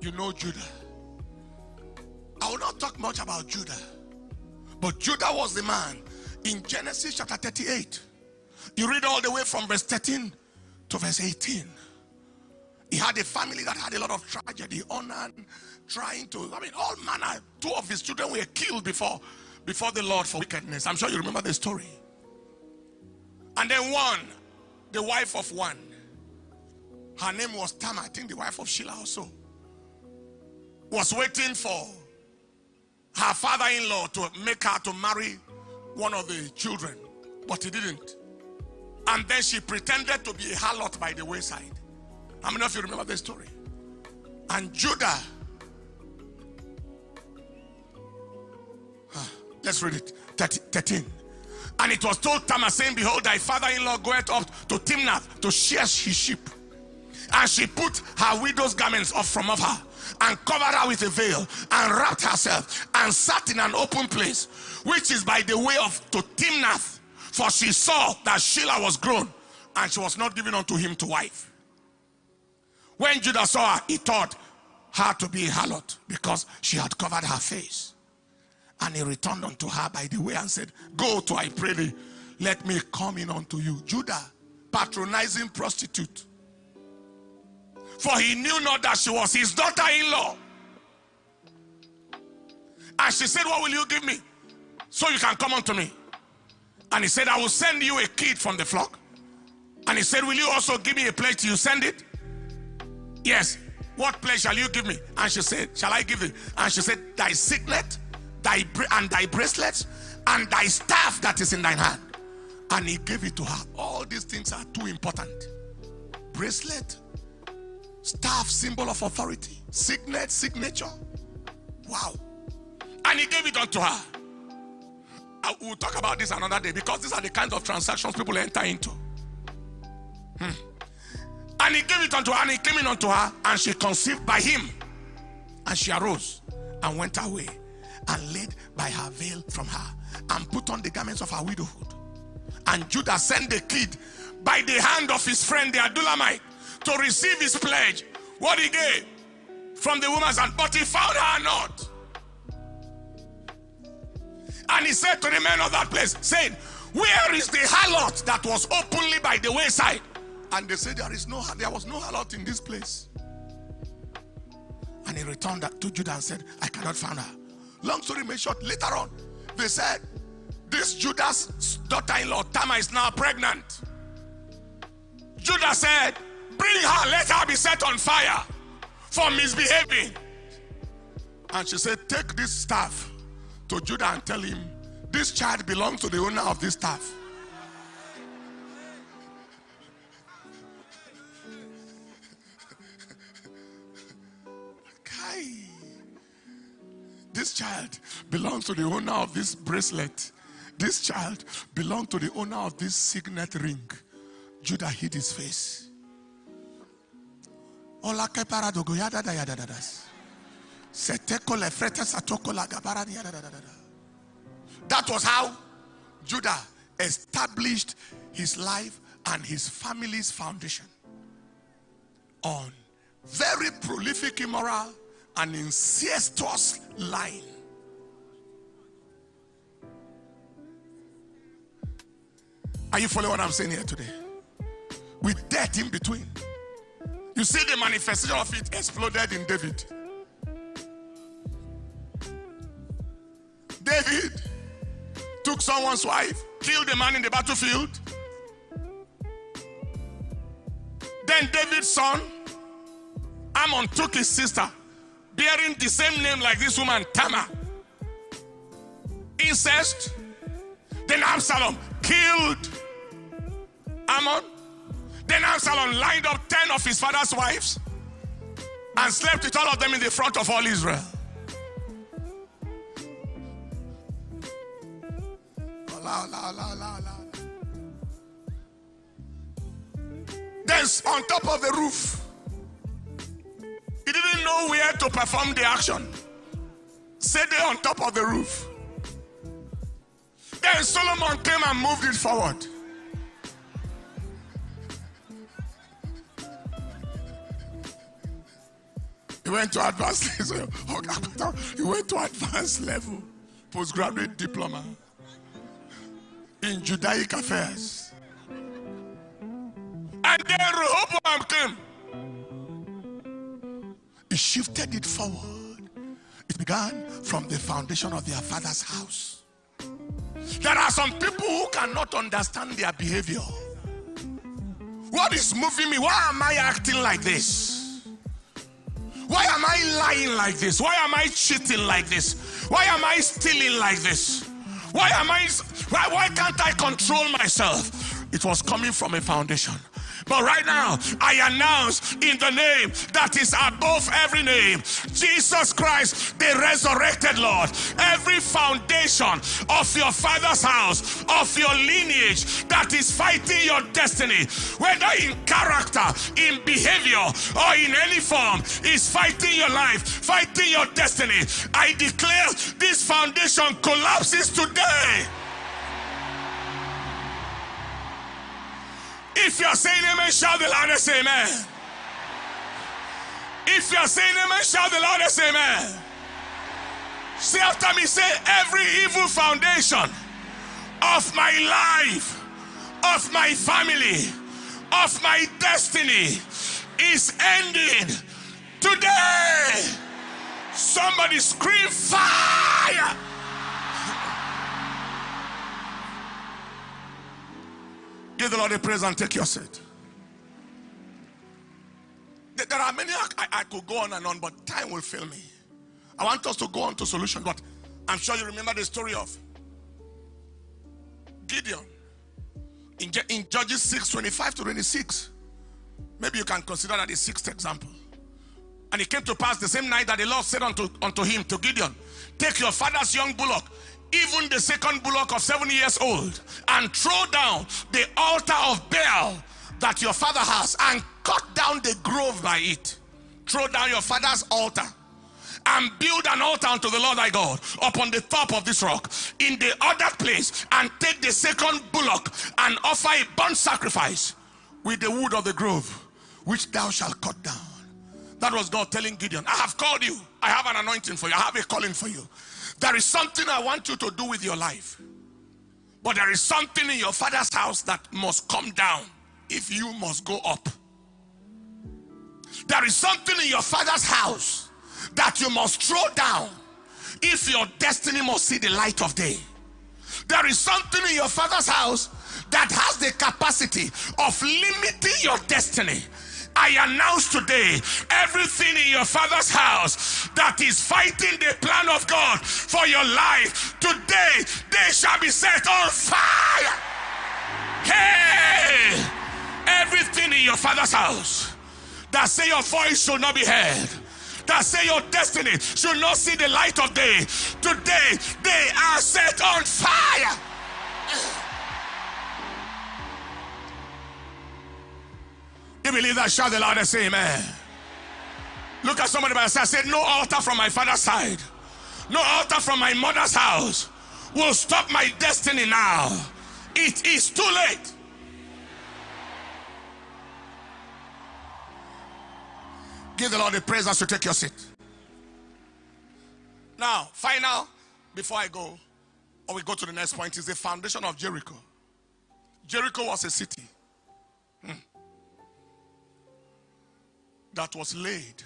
You know Judah. I will not talk much about Judah. But Judah was the man in Genesis chapter 38. You read all the way from verse 13 to verse 18. He had a family that had a lot of tragedy. Onan trying to, all manner. 2 of his children were killed before the Lord for wickedness. I'm sure you remember the story. And then one, the wife of one, her name was Tamar, I think the wife of Sheila also, was waiting for her father-in-law to make her to marry one of the children, but he didn't. And then she pretended to be a harlot by the wayside. How many of you remember the story? And Judah, let's read it, 13. And it was told Tamar, saying, behold, thy father-in-law goeth up to Timnath to shear his sheep. And she put her widow's garments off from off her, and covered her with a veil, and wrapped herself, and sat in an open place, which is by the way of to Timnath. For she saw that Sheila was grown, and she was not given unto him to wife. When Judah saw her, he thought her to be a harlot, because she had covered her face. And he returned unto her by the way and said, go to, I pray thee, let me come in unto you. Judah, patronizing prostitute. For he knew not that she was his daughter-in-law. And she said, what will you give me so you can come unto me? And he said, I will send you a kid from the flock. And he said, will you also give me a pledge till you send it? Yes. What pledge shall you give me? And she said, shall I give it? And she said, thy signet, thy bracelets, and thy staff that is in thine hand. And he gave it to her. All these things are too important. Bracelet, staff, symbol of authority, signet, signature. Wow. And he gave it unto her. We'll talk about this another day, because these are the kinds of transactions people enter into. And he gave it unto her, and he came in unto her, and she conceived by him. And she arose and went away, and laid by her veil from her, and put on the garments of her widowhood. And Judah sent the kid by the hand of his friend the Adullamite to receive his pledge, what he gave from the woman's hand, but he found her not. And he said to the men of that place, saying, where is the harlot that was openly by the wayside? And they said, there was no harlot in this place. And he returned to Judah and said, I cannot find her. Long story made short, later on, they said, this Judah's daughter-in-law, Tamar, is now pregnant. Judah said, bring her, let her be set on fire for misbehaving. And she said, take this staff to Judah and tell him, this child belongs to the owner of this staff. This child belongs to the owner of this bracelet. This child belongs to the owner of this signet ring. Judah hid his face. That was how Judah established his life and his family's foundation on very prolific, immoral, and incestuous line. Are you following what I'm saying here today? With death in between. You see the manifestation of it exploded in David. David took someone's wife, killed a man in the battlefield. Then David's son, Ammon, took his sister, bearing the same name like this woman, Tamar. Incest. Then Absalom killed Ammon. Then Absalom lined up 10 of his father's wives and slept with all of them in the front of all Israel. Then on top of the roof, he didn't know where to perform the action. Stayed there on top of the roof. Then Solomon came and moved it forward. He He went to advanced level. He went to advanced level, postgraduate diploma in Judaic affairs. And then Rehoboam came. He shifted it forward. It began from the foundation of their father's house. There are some people who cannot understand their behavior. What is moving me? Why am I acting like this? Why am I lying like this? Why am I cheating like this? Why am I stealing like this? Why can't I control myself? It was coming from a foundation. But right now, I announce in the name that is above every name, Jesus Christ, the resurrected Lord, every foundation of your father's house, of your lineage that is fighting your destiny, whether in character, in behavior, or in any form, is fighting your life, fighting your destiny. I declare this foundation collapses today. If you're saying amen, shout the loudest amen. If you're saying amen, shout the loudest amen. Say after me, say, every evil foundation of my life, of my family, of my destiny is ending today. Somebody scream fire. Give the Lord a praise and take your seat. There are many I could go on and on, but time will fail me. I want us to go on to solution, but I'm sure you remember the story of Gideon in Judges 6:25-26. Maybe you can consider that the sixth example. And it came to pass the same night that the Lord said unto him, to Gideon, take your father's young bullock, even the second bullock of 7 years old, and throw down the altar of Baal that your father has, and cut down the grove by it. Throw down your father's altar and build an altar unto the Lord thy God upon the top of this rock in the other place, and take the second bullock and offer a burnt sacrifice with the wood of the grove, which thou shalt cut down. That was God telling Gideon, I have called you. I have an anointing for you. I have a calling for you. There is something I want you to do with your life. But there is something in your father's house that must come down if you must go up. There is something in your father's house that you must throw down if your destiny must see the light of day. There is something in your father's house that has the capacity of limiting your destiny. I announce today, everything in your father's house that is fighting the plan of God for your life, today they shall be set on fire. Hey, everything in your father's house that say your voice should not be heard, that say your destiny should not see the light of day, today they are set on fire. You believe that? Shout the loudest, say amen. Look at somebody by the side, say, no altar from my father's side, no altar from my mother's house will stop my destiny now. It is too late. Give the Lord the praise as you take your seat. Now, final, before I go, or we go to the next point, is the foundation of Jericho. Jericho was a city that was laid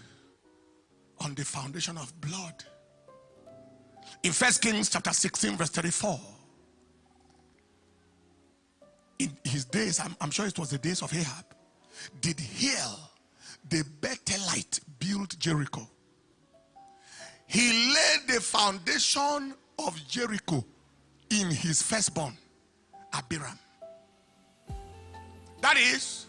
on the foundation of blood. In 1 Kings chapter 16 verse 34, in his days, I'm sure it was the days of Ahab, did Hiel the Bethelite build Jericho. He laid the foundation of Jericho in his firstborn, Abiram. That is,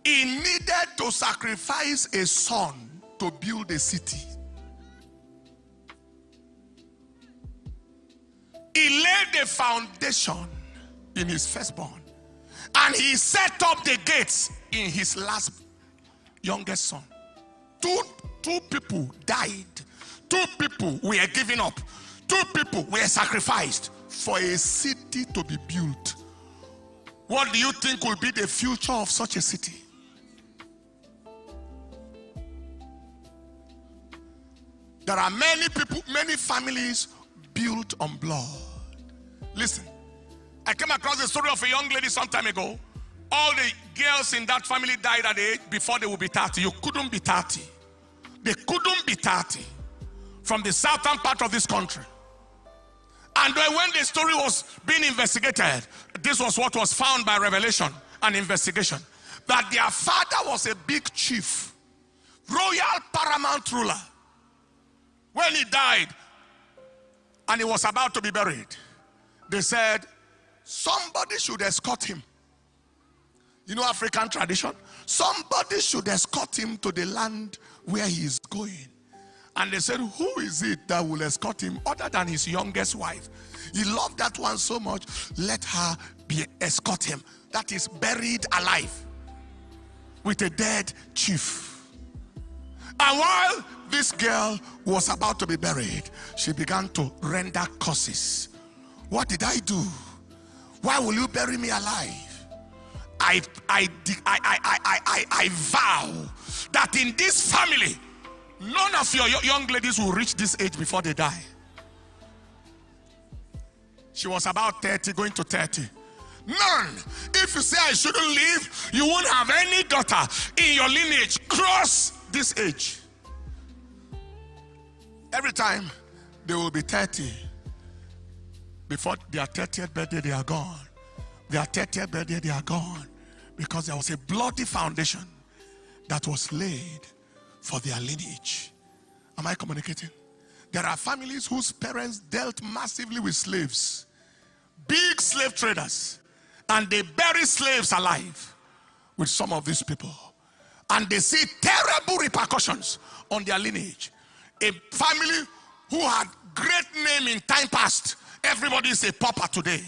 he needed to sacrifice a son to build a city. He laid the foundation in his firstborn, and he set up the gates in his youngest son. Two people died. 2 people were given up. 2 people were sacrificed for a city to be built. What do you think will be the future of such a city? There are many people, many families built on blood. Listen, I came across the story of a young lady some time ago. All the girls in that family died at the age before they would be 30. You couldn't be 30. They couldn't be 30 from the southern part of this country. And when the story was being investigated, this was what was found by revelation and investigation. That their father was a big chief, royal paramount ruler. When he died and he was about to be buried, they said, somebody should escort him. You know African tradition? Somebody should escort him to the land where he is going. And they said, who is it that will escort him other than his youngest wife? He loved that one so much, let her escort him. That is buried alive with a dead chief. And while this girl was about to be buried, she began to render curses. What did I do? Why will you bury me alive? I vow that in this family, none of your young ladies will reach this age before they die. She was about 30, going to 30. None. If you say I shouldn't live, you won't have any daughter in your lineage cross this age. Every time they will be 30, before their 30th birthday, they are gone. Their 30th birthday, they are gone. Because there was a bloody foundation that was laid for their lineage. Am I communicating? There are families whose parents dealt massively with slaves, big slave traders, and they bury slaves alive with some of these people. And they see terrible repercussions on their lineage. A family who had great name in time past, everybody is a pauper today.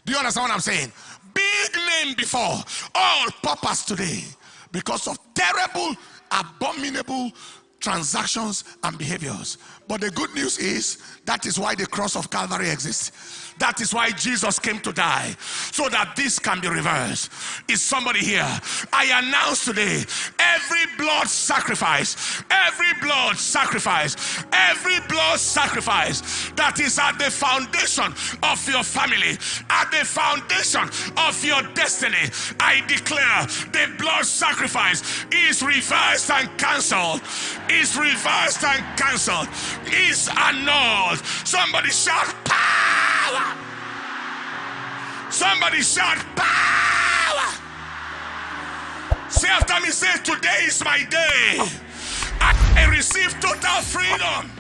Do you understand what I'm saying? Big name before, all paupers today because of terrible, abominable transactions and behaviors. But the good news is that is why the cross of Calvary exists. That is why Jesus came to die, so that this can be reversed. Is somebody here? I announce today, every blood sacrifice, every blood sacrifice, every blood sacrifice that is at the foundation of your family, at the foundation of your destiny, I declare the blood sacrifice is reversed and cancelled. Is reversed and cancelled. Is annulled. Somebody shout power. Somebody shout power. Say after me, say, today is my day. I receive total freedom.